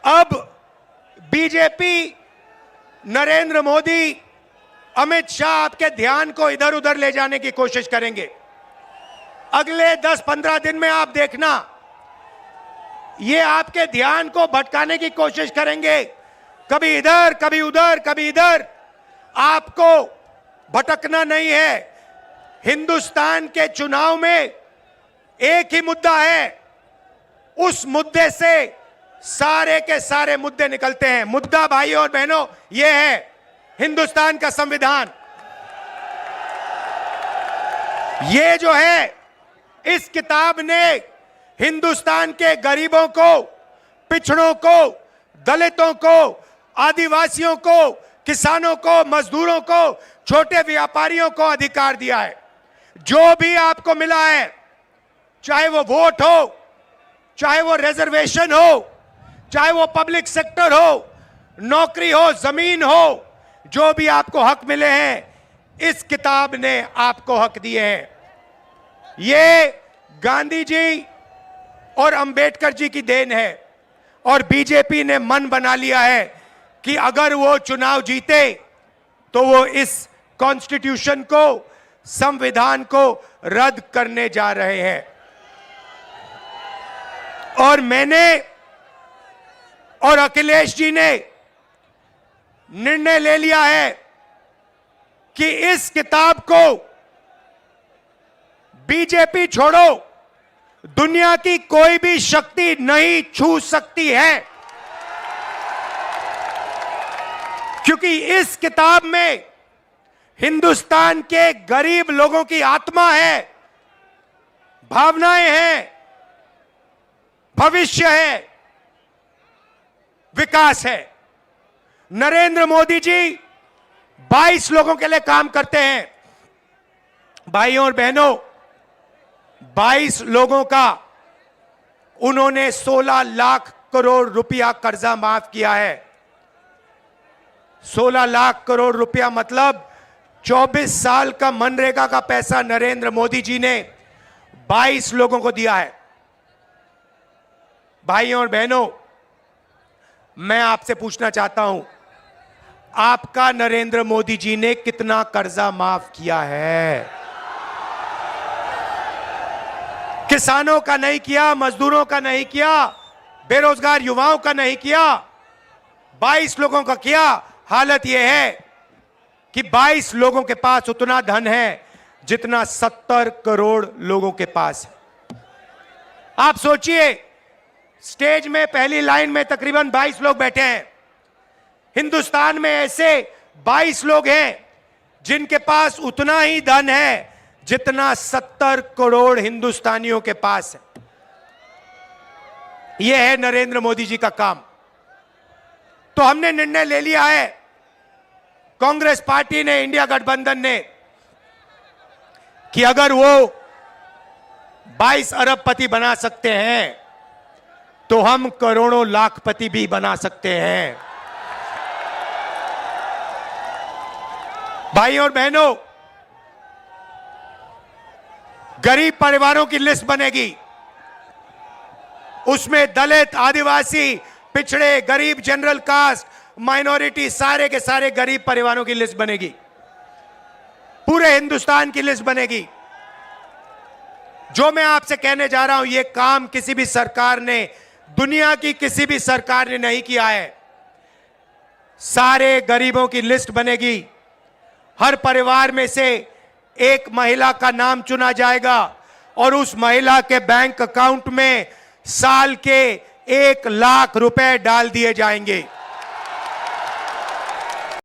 अब बीजेपी, नरेंद्र मोदी, अमित शाह आपके ध्यान को इधर उधर ले जाने की कोशिश करेंगे। अगले 10-15 दिन में आप देखना, ये आपके ध्यान को भटकाने की कोशिश करेंगे, कभी इधर कभी उधर कभी इधर। आपको भटकना नहीं है। हिंदुस्तान के चुनाव में एक ही मुद्दा है, उस मुद्दे से सारे के सारे मुद्दे निकलते हैं। मुद्दा भाइयों और बहनों यह है हिंदुस्तान का संविधान। ये जो है, इस किताब ने हिंदुस्तान के गरीबों को, पिछड़ों को, दलितों को, आदिवासियों को, किसानों को, मजदूरों को, छोटे व्यापारियों को अधिकार दिया है। जो भी आपको मिला है, चाहे वो वोट हो, चाहे वो रिजर्वेशन हो, चाहे वो पब्लिक सेक्टर हो, नौकरी हो, जमीन हो, जो भी आपको हक मिले हैं, इस किताब ने आपको हक दिए हैं। ये गांधी जी और अंबेडकर जी की देन है। और बीजेपी ने मन बना लिया है कि अगर वो चुनाव जीते तो वो इस कॉन्स्टिट्यूशन को, संविधान को रद्द करने जा रहे हैं। और मैंने और अखिलेश जी ने निर्णय ले लिया है कि इस किताब को बीजेपी छोड़ो, दुनिया की कोई भी शक्ति नहीं छू सकती है, क्योंकि इस किताब में हिंदुस्तान के गरीब लोगों की आत्मा है, भावनाएं हैं, भविष्य है, विकास है। नरेंद्र मोदी जी 22 लोगों के लिए काम करते हैं। भाइयों और बहनों, 22 लोगों का उन्होंने 16 लाख करोड़ रुपया कर्जा माफ किया है। 16 लाख करोड़ रुपया मतलब 24 साल का मनरेगा का पैसा नरेंद्र मोदी जी ने 22 लोगों को दिया है। भाइयों और बहनों, मैं आपसे पूछना चाहता हूं, आपका नरेंद्र मोदी जी ने कितना कर्जा माफ किया है? किसानों का नहीं किया, मजदूरों का नहीं किया, बेरोजगार युवाओं का नहीं किया, 22 लोगों का किया। हालत यह है कि 22 लोगों के पास उतना धन है जितना 70 करोड़ लोगों के पास है। आप सोचिए, स्टेज में पहली लाइन में तकरीबन 22 लोग बैठे हैं। हिंदुस्तान में ऐसे 22 लोग हैं जिनके पास उतना ही धन है जितना 70 करोड़ हिंदुस्तानियों के पास है। यह है नरेंद्र मोदी जी का काम। तो हमने निर्णय ले लिया है, कांग्रेस पार्टी ने, इंडिया गठबंधन ने, कि अगर वो 22 अरबपति बना सकते हैं तो हम करोड़ों लाखपति भी बना सकते हैं। भाइयों और बहनों, गरीब परिवारों की लिस्ट बनेगी। उसमें दलित, आदिवासी, पिछड़े, गरीब, जनरल कास्ट, माइनॉरिटी, सारे के सारे गरीब परिवारों की लिस्ट बनेगी। पूरे हिंदुस्तान की लिस्ट बनेगी। जो मैं आपसे कहने जा रहा हूं, यह काम किसी भी सरकार ने, दुनिया की किसी भी सरकार ने नहीं किया है। सारे गरीबों की लिस्ट बनेगी। हर परिवार में से एक महिला का नाम चुना जाएगा और उस महिला के बैंक अकाउंट में साल के 1 लाख रुपए डाल दिए जाएंगे।